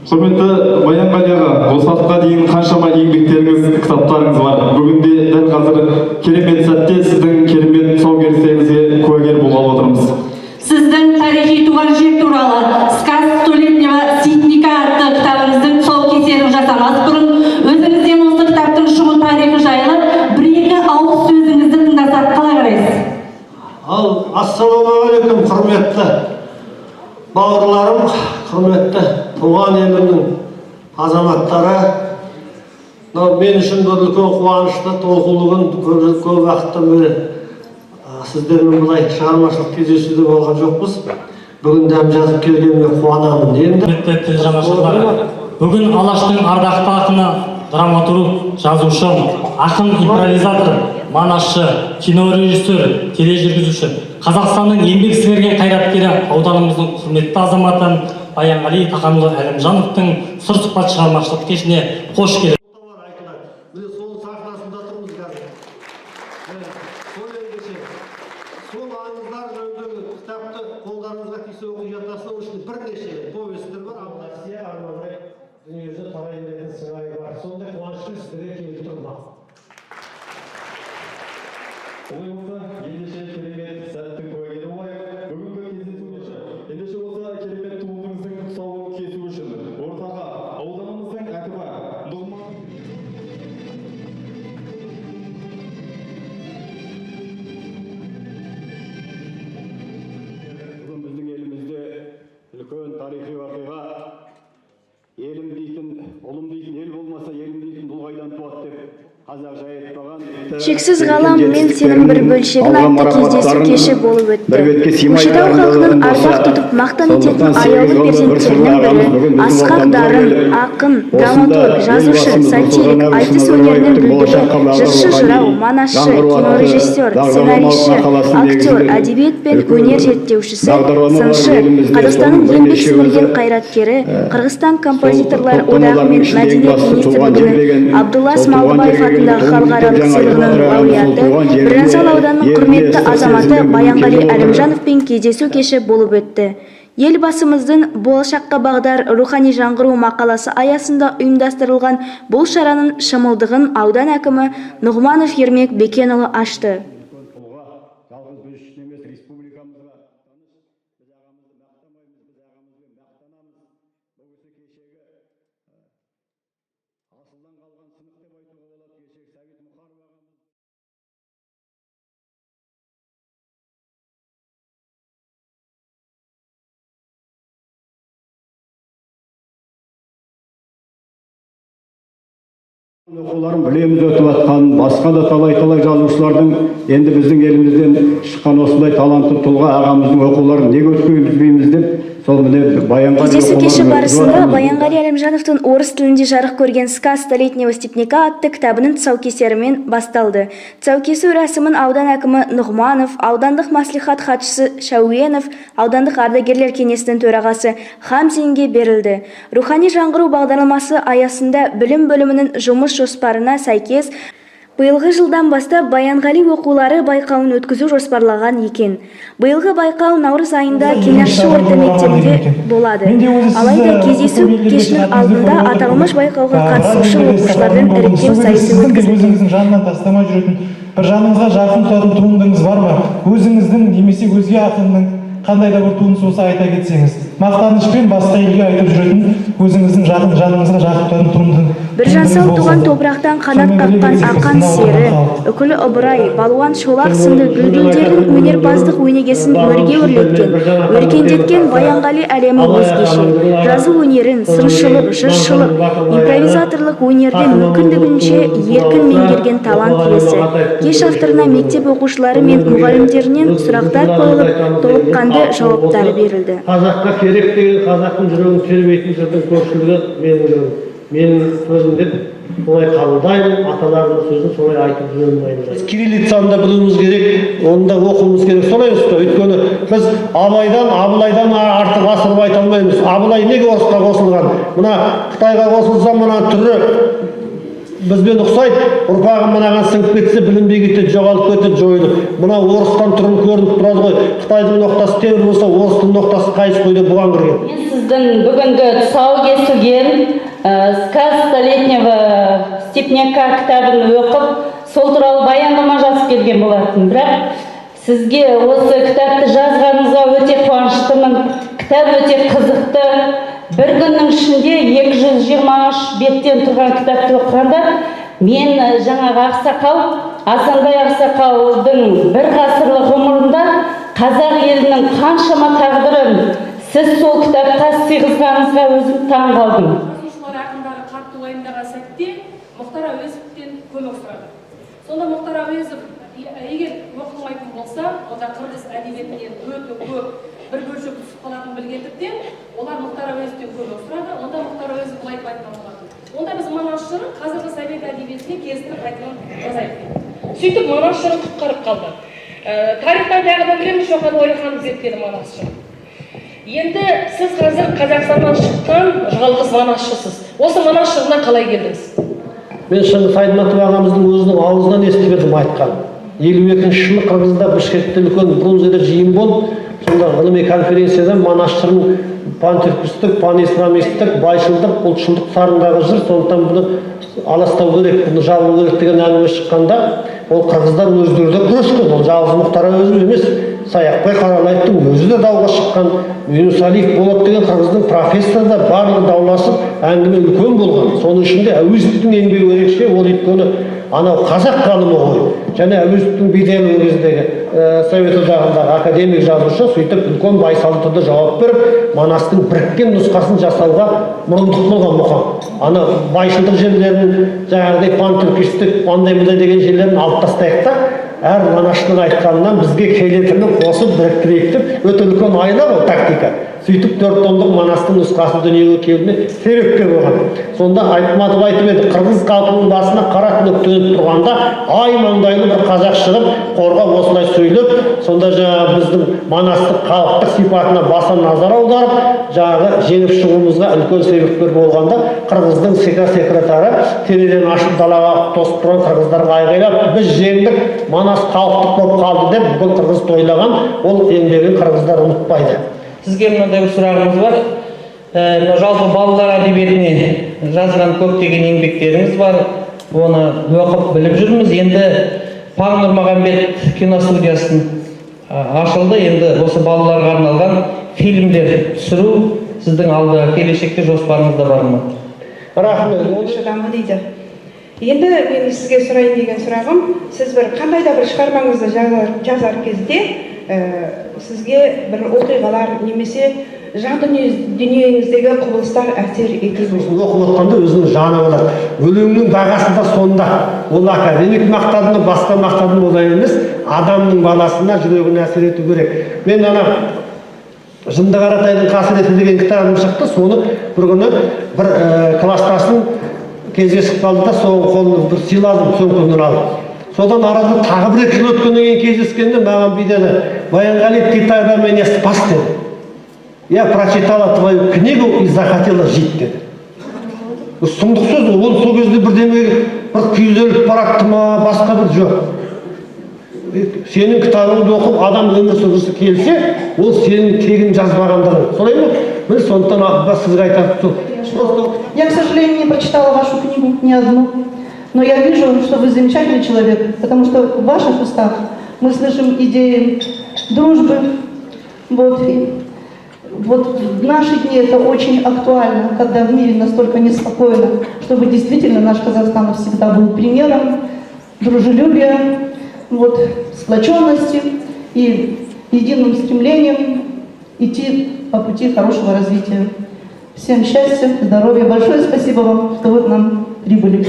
Құрметті Баянғали аға, осы уақытқа дейін қаншама еңбектеріңіз, кітаптарыңыз бар. Бүгінде дәл қазір керемет сәтте сіздің керемет тұсаукесеріңізге куәгер болғалы отырмыз. Сіздің тарихи туған жер туралы «Сказ столетнего ситника» атты кітабыңыздың тұсаукесерін жасамас бұрын өзіңізден осы кітаптың шығу тарихы жайлы бір-екі ауыз сөзіңізді тыңдасақ қалай қарайсыз? Ассалаумағалейкум, құрметті бауырларым, құрметті туған елімнің азаматтары. Мен үшін бір үлкен қуанышты толқулығын көп уақыттан бері сіздермен бұлай шығармашылық кездесуде болған жоқпыз. Бүгін дәм жазып келгеніме қуанамын. Бүгін Алаштың ардақты ақыны, драматург, жазушы, ақын, импровизатор, манасшы, кинорежиссер, тележүргізуші, Қазақстанның еңбек сіңірген қайраткері, ауданымыздың құрметті азаматы Баянғали Таханұлы Әлімжановтың сыр сұхбат шығармашылық кешіне қош келдіңіз. Сол аңыздар жөніндегі кітапты қолдарыңызға тисе оқи жатасың, оның ішінде бірнеше повестер бар. Россия армандай дүниежүзі талай елдердің сыңайы бар. Сондай қуанышты сіздерге келіп тұрмақ. Олай болса, ендеше керемет сәттің куәгері болайық. Бүгінгі кездесуімізде ендеше болса керемет туындыңыздың тұсауын кесу үшін ортаға ауданымыздың әкімі Нұғман біздің елімізде үлкен тарихи уақиға, елім дейтін, ұлым дейтін, ел болмаса елім дейтін бұл қайдан туады деп қазақ жай айтпаған. Шексіз ғалам мен сенің бір бөлшегін атты кездесу кеші болып өтті. Көкшетау халқының арбақ тұтып мақтан ететін аяулы перзенттерінің бірі асқақ дарын, ақын, драматург, жазушы, сатирик, айтыс өнерінің бүлдірі, жыршы жырау, манасшы, кинорежиссер, сценарийші, актер, әдебиет пен өнер зерттеушісі, сыншы, Қазақстанның еңбек сіңірген қайраткері, Қырғызстан композиторлар одағы мен мәдениет министрлігінің Абдулла Смалбаев атындағы халықаралық сыйлығының лауреаты, Біржан ауданының құрметті азаматы Баянғали Әлімжановпен кездесу кеші болып өтті. Елбасымыздың болашаққа бағдар рухани жаңғыру мақаласы аясында ұйымдастырылған бұл шараның шымылдығын аудан әкімі Нұғманов Ермек Бекенұлы ашты. Оқуларын білеміз өтіп жатқан, басқа да талай-талай жазушылардың енді біздің елімізден шыққан осындай талантты тұлға ағамыздың оқуларын неге өткізбейміз деп, сол міне Баянғали кездесу кеші барысында Баянғали Әлімжановтың орыс тілінде жарық көрген «Сказ столетнего степняка» атты кітабының тұсаукесерімен басталды. Тұсаукесу рәсімін аудан әкімі Нұғманов, аудандық маслихат хатшысы Шәуенов, аудандық ардагерлер кеңесінің төрағасы Хамзинге берілді. Рухани жаңғыру бағдарламасы аясында білім бөлімінің жұмыс жоспарына сәйкес биылғы жылдан бастап Баянғали оқулары байқауын өткізу жоспарлаған екен. Биылғы байқау наурыз айында Кеңесші орта мектебінде болады. Алайда кездесу кешінің алдында аталмыш байқауға қатысушы оқушылардың іріктеу сайысы өткізілді. Өзіңіздің жанынан тастамай жүретін, бір жаныңызға жақын тұратын туындыңыз бар ма? Өзіңіздің немесе өзге ақынның қандай да бір туындысы болса айта кетсеңіз. Мақтанышпен басқа елге айтып жүретін өзіңіздің жаныңызға жақын тұратын туындыңыз. Біржан Сау туған топырақтан қанат қаққан ақан сері, үкілі ыбырай, балуан шолақ сынды дүлдүлдердің өнерпаздық өнегесін өрге өрлеткен, өркендеткен Баянғали әлемі өзгеше. Жазу өнерін, сыншылық, жыршылық, импровизаторлық өнерден мүмкіндігінше еркін меңгерген талант иесі. Кеш авторына мектеп оқушылары мен мұғалімдерінен сұрақтар қойылып, толыққанды жауаптар берілді. Қазаққа керек деген қазақтың жүрегін тербейтін жырдың көпшілігі менің сөзім деп солай қабылдаймын, аталарының сөзін солай айтып жүремін. Кириллицаны да білуіміз керек, оны да оқуымыз керек. Солай емес пе? Өйткені біз Абылайдан артық асырып айта алмаймыз. Абылай неге орысқа қосылған? Мына Қытайға қосылса, мына түрі бізбен ұқсайды, ұрпағым мынаған сіңіп кетсе, білінбей кетеді, жоғалып кетеді, жойылып. Мына орыстан түрін көрініп тұрады ғой. Қытайдың ноқтасы темір болса, орыс тілінің ноқтасы қайыс қойды бұған кірген. Мен сіздің бүгінгі тұсаукесерге «Сказ столетнего степняка» кітабын оқып, сол туралы баяндама жазып келген болатын. Бірақ сізге осы кітапты жазғаныңызға өте қуаныштымын. Кітап өте қызықты. Бір күннің ішінде 223 беттен тұрған кітапты оқығанда мен жаңағы ақсақал, Асанбай ақсақалдың бір ғасырлық ғұмырында қазақ елінің қаншама тағдырын сіз сол кітапқа сыйғызғаныңызға өзім таң қалдым. Жазушылар ақындары қатты уайымдаған сәтте Мұхтар Әуезовтен көмек сұрады. Сонда Мұхтар Әуезов егер оқылмайтын болса, онда қырғыз әдебиетінен өте көп бір бөлшек түсіп қалатынын білгендіктен олар Мұхтар Әуезовтен көмек сұрады. Онда Мұхтар Әуезов былай айтқан болатын. Онда біз Манас жырын қазіргі совет әдебиетіне келістіріп қайтадан жазайық. Сөйтіп Манас жырын құтқарып қалды. Тарихтан тағы да білеміз, Шоқан Уәлиханов зерттеді Манас жырын. Енді сіз қазір Қазақстаннан шыққан жалғыз манасшысыз. Осы Манас жырына қалай келдіңіз? Мен Шыңғыс Айтматов ағамыздың өзінің аузынан естіп едім айтқан. 52-ші жылы Қырғызда Бішкекте үлкен Брунзеде жиын болып, сонда ғылыми конференцияда Манас жырын пантүркістік, панисламистік, байшылдық, ұлтшылдық сарындағы жыр, сондықтан бұны аластау керек, бұны жабу керек деген әңгіме шыққанда, ол қырғыздар өздері де күрескен. Ол жалғыз Мұхтар Әуезов емес, Саяқбай Қаралаевтың өзі де дауға шыққан. Юнусалиев Болат деген қырғыздың профессоры да барлығы дауласып, әңгіме үлкен болған. Соның ішінде Әуезовтің еңбегі ерекше, ол өйткені анау қазақ ғалымы ғой. Және Әуезовтің беделі кездегі Совет одағындағы академик жазушы сөйтіп үлкен байсалды жауап беріп, Манастың біріккен нұсқасын жасауға мұрындық болған мұқан. Ана байшылдық жерлерін, жаңағыдай пантүркистік, андай-мындай деген жерлерін алып тастайық та, әр Манаштың айтқанынан бізге келетінін қосып біріктірейік деп, өте үлкен айла ғой тактика. Сөйтіп 4 томдық Манастың нұсқасы дүниеге келуіне себепкер болған. Сонда Айтматов айтып еді, қырғыз халқының басына қара түнек төніп тұрғанда ай маңдайлы бір қазақ шығып, қорға осылай сөйлеп, сонда жаңағы біздің Манастық халықтық сипатына баса назар аударып, жаңағы жеңіп шығуымызға үлкен себепкер болғанда, қырғыздың секретары терезені ашып далаға тосып тұрған қырғыздарға айғайлап, біз жеңдік, Манас халықтық болып қалды деп бүгін қырғыз тойлаған, ол еңбегін қырғыздар ұмытпайды. Сізге мынандай бір сұрағымыз бар. Жалпы балалар әдебиетіне жазған көптеген еңбектеріңіз бар. Оны оқып біліп жүрміз. Енді Паң Нұрмағамбет киностудиясын ашылды. Енді осы балаларға арналған фильмдер түсіру сіздің алда келешекте жоспарыңызда бар ма? Рахмет. Шыдамы дейді. Енді мен сізге сұрайын деген сұрағым, сіз бір қандай да бір шығармаңызды жазар кезде сізге бір оқиғалар немесе жан дүниеңіздегі құбылыстар әсер ете ме? Оқып отқанда өзінің жаны болады. Өлеңнің бағасы да сонда. Ол академик мақтады ма, басқа мақтады ма олай емес, адамның баласына жүрегіне әсер ету керек. Мен ана Жынды Қаратайдың қасіреті деген кітабым шықты, соны бір күні бір кластасын кездесіп қалды да, соның қолын бір сыйладым, сөмкемнен алып. Содан арада тағы бір 2 жыл өткеннен кейін кездескенде маған бүйтеді: Баянғали, ты тогда меня спас деді. Я прочитала твою книгу и захотела жить деді. Сұмдық сөз, ол сол кезде бірдеме бір күйзеліп баратты ма, басқа бір жоқ. Сенің кітабыңды оқып адам өмір сүргісі келсе, ол сенің тегін жазбағандығың. Солай ма? Міне сондықтан сізге айтады. Я, к сожалению, не прочитала вашу книгу ни одну, но я вижу, что вы замечательный человек, потому что в ваших устах мы слышим идеи дружбы. Вот в наши дни это очень актуально, когда в мире настолько неспокойно, чтобы действительно наш Казахстан всегда был примером дружелюбия, сплоченности и единым стремлением идти по пути хорошего развития. Всем счастья, здоровья. Большое спасибо вам, что вы к нам прибыли.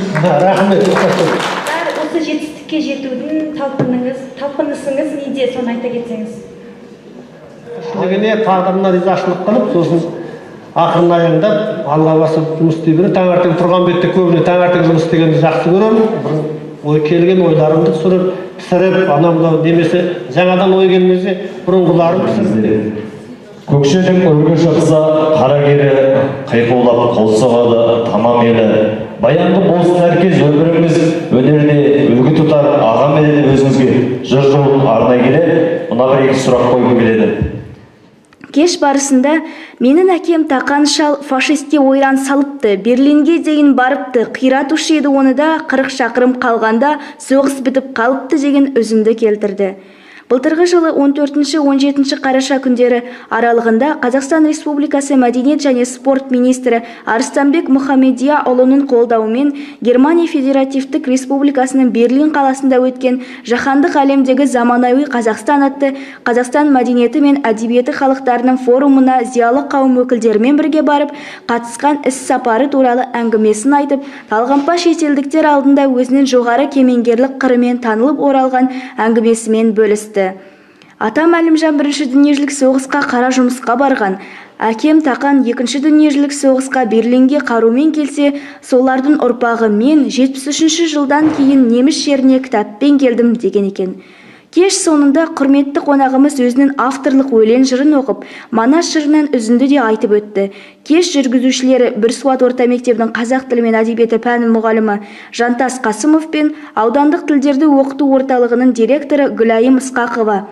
Осы жетістікке жетудің талпынысыңыз неде, соны айта кетсеңіз? Шынымен тағдырына ризашылық қылып, сосын ақырын аяңдап, алла басып жұмыс істей береді. Таңертең тұрған бетте көбіне таңертең жұмыс істегенді жақсы көремін. Ой келген ойларымды түсіріп, пісіріп, анау немесе жаңадан ой келмесе, бұрынғыларын пісіріп. Көкшенің өрге шықса, қара кері қайқаулап қол соғады, тамам елі. Баянғы болсын әркез өміріңіз өнерде үлгі тұтар аға менен өзіңізге жыр жолын арнай келе, мына бір екі сұрақ қойғым келеді. Кеш барысында менің әкем Тақан шал фашистке ойран салыпты, Берлинге дейін барыпты, қиратушы еді оны да 40 шақырым қалғанда соғыс бітіп қалыпты деген үзінді келтірді. Былтырғы жылы 14-17 қараша күндері аралығында Қазақстан Республикасы Мәдениет және спорт министрі Арыстанбек Мұхамедияұлының қолдауымен Германия Федеративтік Республикасының Берлин қаласында өткен жаһандық әлемдегі заманауи Қазақстан атты Қазақстан мәдениеті мен әдебиеті халықтарының форумына зиялы қауым өкілдерімен бірге барып, қатысқан іс-сапары туралы әңгімесін айтып, талғампаз шетелдіктер алдында өзінің жоғары кемеңгерлік қырымен танылып оралған әңгімесімен бөлісті. Атам Әлімжан бірінші дүниежүзілік соғысқа қара жұмысқа барған. Әкем Тақан екінші дүниежүзілік соғысқа Берлинге қарумен келсе, солардың ұрпағы мен 73 жылдан кейін неміс жеріне кітаппен келдім деген екен. Кеш соңында құрметті қонағымыз өзінің авторлық өлең жырын оқып, Манас жырынан үзінді де айтып өтті. Кеш жүргізушілері Бірсуат орта мектебінің қазақ тілі мен әдебиеті пәні мұғалімі Жантас Қасымов пен аудандық тілдерді оқыту орталығының директоры Гүлайым Ысқақова.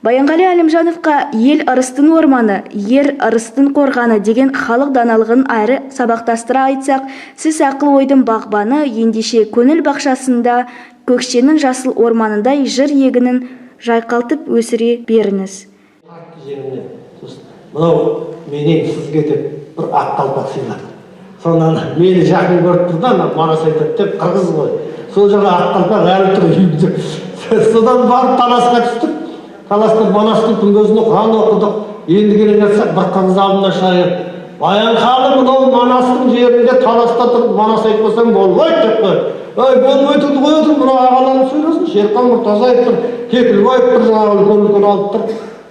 Баянғали Әлімжановқа ел ырыстың орманы, ер ырыстың қорғаны деген халық даналығын айры сабақтастыра айтсақ, сіз ақыл ойдың бағбаны, ендеше көңіл бақшасында көкшенің жасыл орманындай жыр егінін жайқалтып өсіре беріңіз. Мынау менен сізге деп бір ақ қалпақ сыйлады. Сонан мені жақын көріп тұрды, Манас айтады деп қырғыз ғой. Сол жағы ақ қалпақ әлі тұр үйімде. Содан барып таласқа түстік. Таласта Манастың күнгөзіне Құран оқыдық. Енді келе жатсақ бір қырғыз алдына шайып, Баянхалы мынау Манастың жерінде таласта тұрып Манас айтпасаң болмайды деп қой. Ой, болмайды қой отыр, мына ағаларың сөйлесін. Шерхан Мұртазаев тұр, Кекілбаев тұр, жаңағы үлкен алып тұр.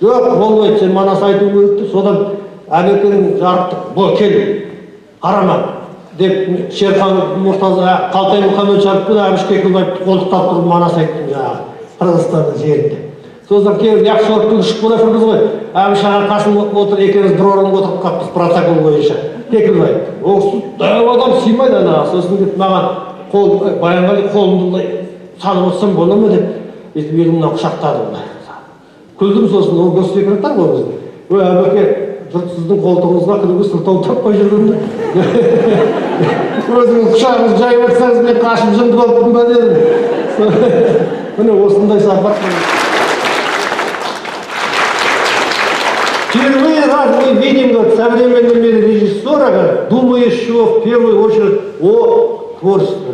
Жоқ, болмайды, сен Манас айтуың өтті. Содан әбекенің жарықтық, бұл кел, қарама деп Шерхан Мұртазаев, Қалтай Мұхамеджанов пен Әбіш Кекілбаевты қолтықтап тұрып Манас айттым жаңағы Қырғызстанның жерінде. Содан кейін яқшы орыптың ұшып бола тұрмыз ғой. Әбіш аға Қасым отыр, екеуміз бір орынға отырып қаппыз протокол бойынша. Кекілбаев. Осы дәу адам сыймайды ана. Сосын деп маған Баянғали қолымды салып отырсам бола ма деп, белімнен құшақтады. Күлдім, сосын ол госсекретар ғой біздің. Ой, әбеке, жұрт сіздің қолтығыңызға күнігі сылтау таппай жүргенде. Өзіңіз құшағыңыз жайып отырсаңыз, мен қашып жынды болыппын ба дедім. Міне осындай сапар. Впервые раз мы видим в современном мире режиссера, думающего в первую очередь о творчестве.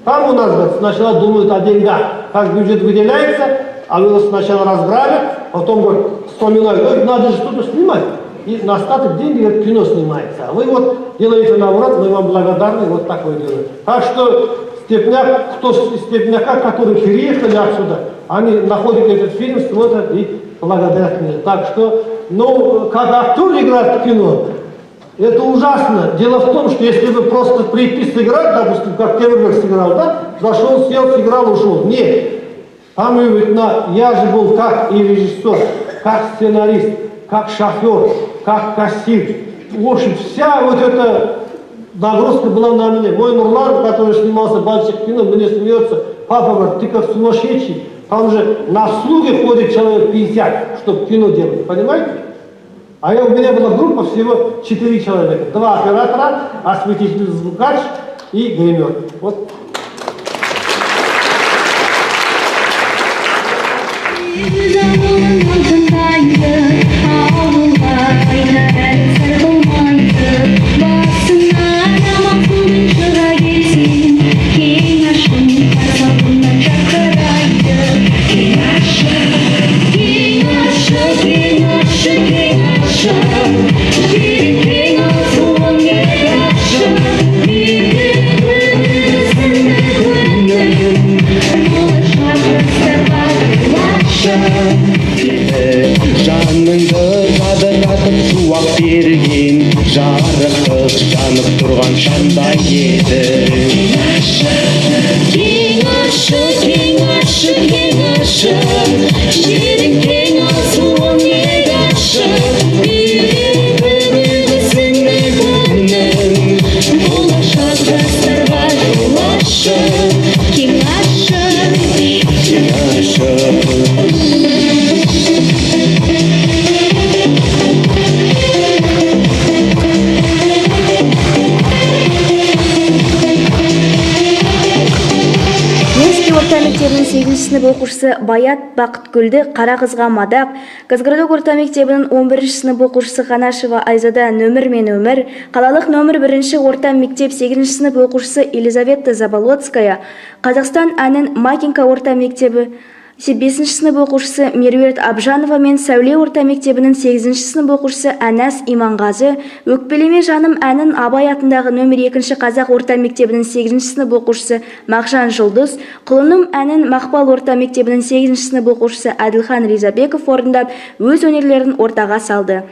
Там у нас сначала думают о деньгах, как бюджет выделяется, а его сначала разграбят, потом говорят, вспоминают, надо же что-то снимать. И на остаток деньги это кино снимается. А вы вот делаете наоборот, мы вам благодарны, вот так вы делаете. Так что Степняк, кто из Степняка, которые переехали отсюда, они находят этот фильм, смотрят и благодарят меня. Так что, ну, когда актер играет в кино, это ужасно. Дело в том, что если вы просто припис сыграть, допустим, как Темирбек сыграл, да, зашел, сел, сыграл, ушел. Нет. Там я же был как и режиссер, как сценарист, как шофер, как кассир. В общем, вся вот эта нагрузка была на мне. Мой Нурлан, который снимался в больших кино, мне смеется. Папа говорит, ты как сумасшедший. Там же на слуги ходит человек 50, чтобы кино делать, понимаете? А у меня была группа всего 4 человека. 2 оператора, осветитель, звукач и гример. Вот. Жаныңды жадыратып шуақ берген, жарықтық жанып тұрған шандай еді. Кең ашық, кең ашық, кең ашық, жерің кең асуың ек ашық, үйрек бүгілгісін күннің, болашақ жастарға мектебінің 8 сынып оқушысы Баят Бақытгүлді Қара қызға мадақ, Казгородок орта мектебінің 11 сынып оқушысы Қанашева Айзада Нөмір мен өмір, қалалық нөмір 1 орта мектеп 8 сынып оқушысы Елизавета Заболоцкая, Қазақстан әнін Макинка орта мектебі 5 сынып оқушысы Меруерт Абжанова мен Сәуле орта мектебінің 8 сынып оқушысы Әнәс Иманғазы, Өкпелеме жаным әнін Абай атындағы нөмір 2 қазақ орта мектебінің 8 сынып оқушысы Мағжан Жұлдыз, Құлыным әнін Мақпал орта мектебінің 8 сынып оқушысы Әділхан Ризабеков орындап, өз өнерлерін ортаға салды.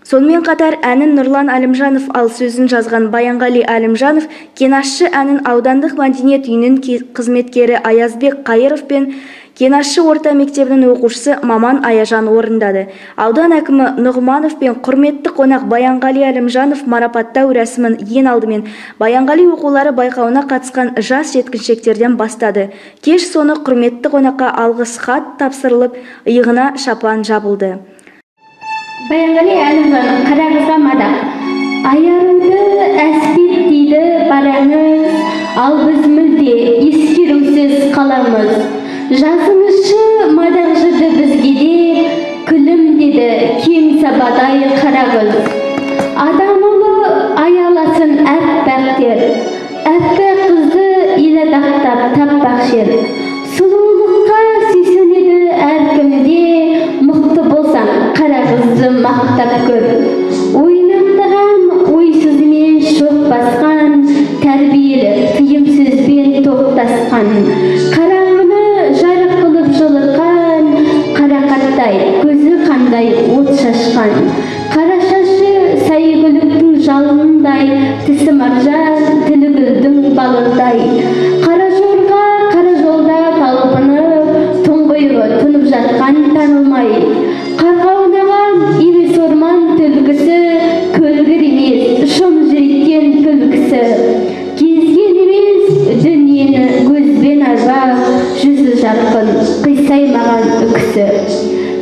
Сонымен қатар әнін Нұрлан Әлімжанов, ал сөзін жазған Баянғали Әлімжанов, Кенашшы әнін аудандық мәдениет үйінің қызметкері Аязбек Қайыров пен Кенашшы орта мектебінің оқушысы Маман Аяжан орындады. Аудан әкімі Нұғманов пен құрметті қонақ Баянғали Әлімжанов марапаттау рәсімін ең алдымен Баянғали оқулары байқауына қатысқан жас жеткіншектерден бастады. Кеш соны құрметті қонаққа алғыс хат тапсырылып, иығына шапан жабылды. Баянғали Әлімжанов Қара қызға мадақ. Аяруды әспет дейді бараңыз, ал біз мүлде ескерусіз қаламыз. Жазыңызшы мадақ жырды бізге де, күлім деді кең сабадай қара қыз. Адам ұлы аяласын әппәқтер, әппәқ қызды иладақтап таппақ жер. Сұлулыққа сүйсінеді әркімде, мықты болсаң қара қызды мақтап көр. Ойнақтаған ой сөзімен шоқ басқан, тәрбиелі тыйымсызбен тоқтасқан, қараңғыны жарық қылып жылытқан, қарақаттай көзі қандай от шашқан, қара шашы сәйгүліктің жалындай, тісі маржан тілі гүлдің балындай, қара жорға қара жолда талпынып, тұңғиығы тұнып жатқан танылмай, қарға ойнаған емес орман түлкісі, көлгір емес шым жүректен күлкісі, кезген емес дүниені көзбен арбап, жүзі жарқын қисаймаған үкісі.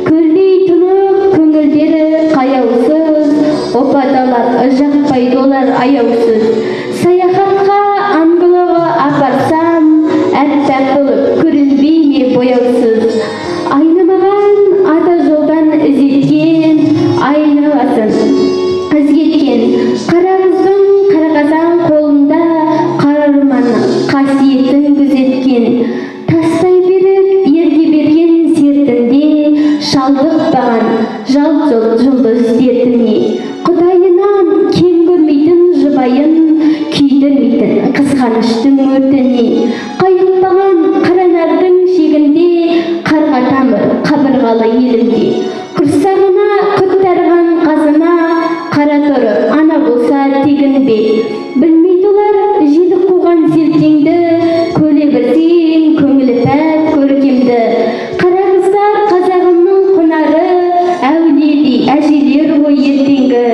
Көлдей тұнық көңілдері қаяусыз, опадалар жақпайды олар аяусыз. Саяхатқа аңғылығы апарсам, әппақ болып көрінбей ме бояусыз. Айнымаған ата жолдан ізеткен, айналасын ізгеткен. Қара қыздың қарақазан қолында, қара арманның қасиетін күзеткен. Тастай беріп ерге берген сертінде, шалдықпаған жалт жұлдыз дертіне. Құдайынан кем көрмейтін жұбайын, күйдірмейтін қызғаныштың өртіне. Қайықпаған қаранардың шегінде, қарға тамыр қабырғалы елімде. Құрсағына құттарған қазына, қара торы ана болса тегінбе. Білмейді олар желік қуған зертеңді, көле білсең көңілі пәк көркемді. Қара қыздар қазағымның құнары, әулиедей әжелер ғой ертеңгі.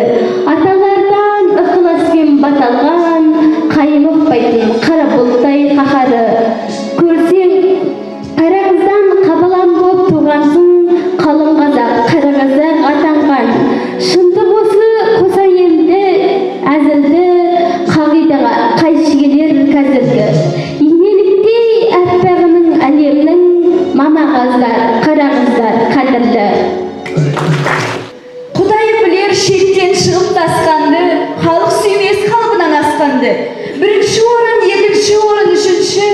Аталардан ықыласпен баталған, қаймықпайтын қара бұлттай қаһары. Көрсең қара қыздан қабылан боп туғансың, қалың қазақ қара қазақ атанған. Шындық осы қоса енді әзілді, қағидаға қайшы келер қазіргі. Инеліктей әппағының әлемнің, мама қыздар, қара қыздар қадірлі. Құдай білер шеттен шығып тасқанды, халық сүймес халқынан асқанды. Бірінші орын, екінші орын, үшінші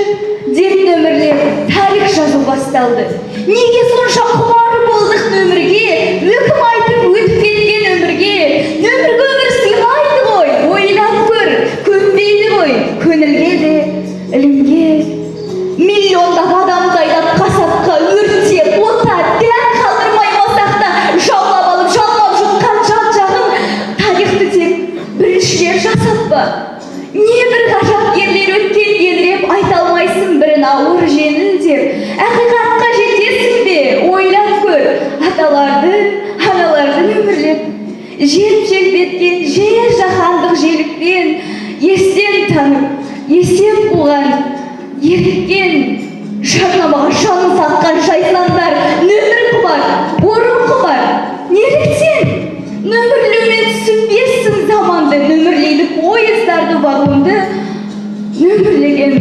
деп нөмірлер тарих жазу басталды. Неге сонша құмар болдық нөмірге, өкім айтып өтіп кеткен өмірге. Нөмірге өмір сыйлайды ғой, ойлап көр, көнбейді ғой, көңілге де, ілімге. Миллиондап адамды айдап қасапқа өртеп, ота дән қалдырмай масақта жаулап алып, жалмап жұтқан жан жағын, тарихты тек біріншілер жасап па? Не бір ғажап ерлер өткен ерлеп, айта алмайсың бірін ауыр жеңіл деп. Ақиқатқа жетесің бе? Ойлап көр, аталарды, аналарды өмірлеп. Желп-желпеткен жер жаһандық желікпен, естен танып, есеп болған, еріккен, жарнамаға жанын сатқан жайсаңдар, нөмір құмар, орын құмар. Неліктен? Нөмірлеумен түсінбессің заманды, нөмірлейлік поездарды, вагонды, нөмірлеген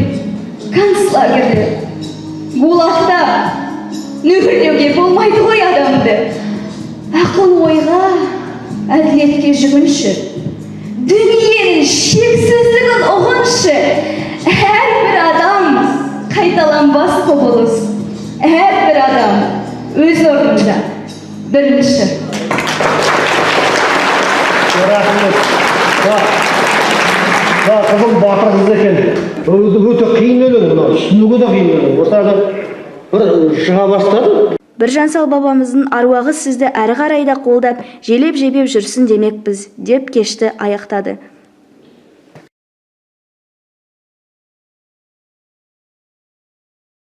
концлагерді. Гулақтап, нөпірлеуге болмайды ғой адамды. Ақыл ойға, әділетке жүгінші. Дүниенің шексіздігін ұғыншы. Әрбір адам қайталанбас құбылыс. Әрбір адам өз орнында бірінші. Рахмет. Қызым батыр қыз екен. Өте қиын өлең, түсінуге де қиын өлең. Осылардан бір шыға бастады. Біржан Сал бабамыздың аруағы сізді әрі қарай да қолдап, желеп-жебеп жүрсін демекпіз, деп кешті аяқтады.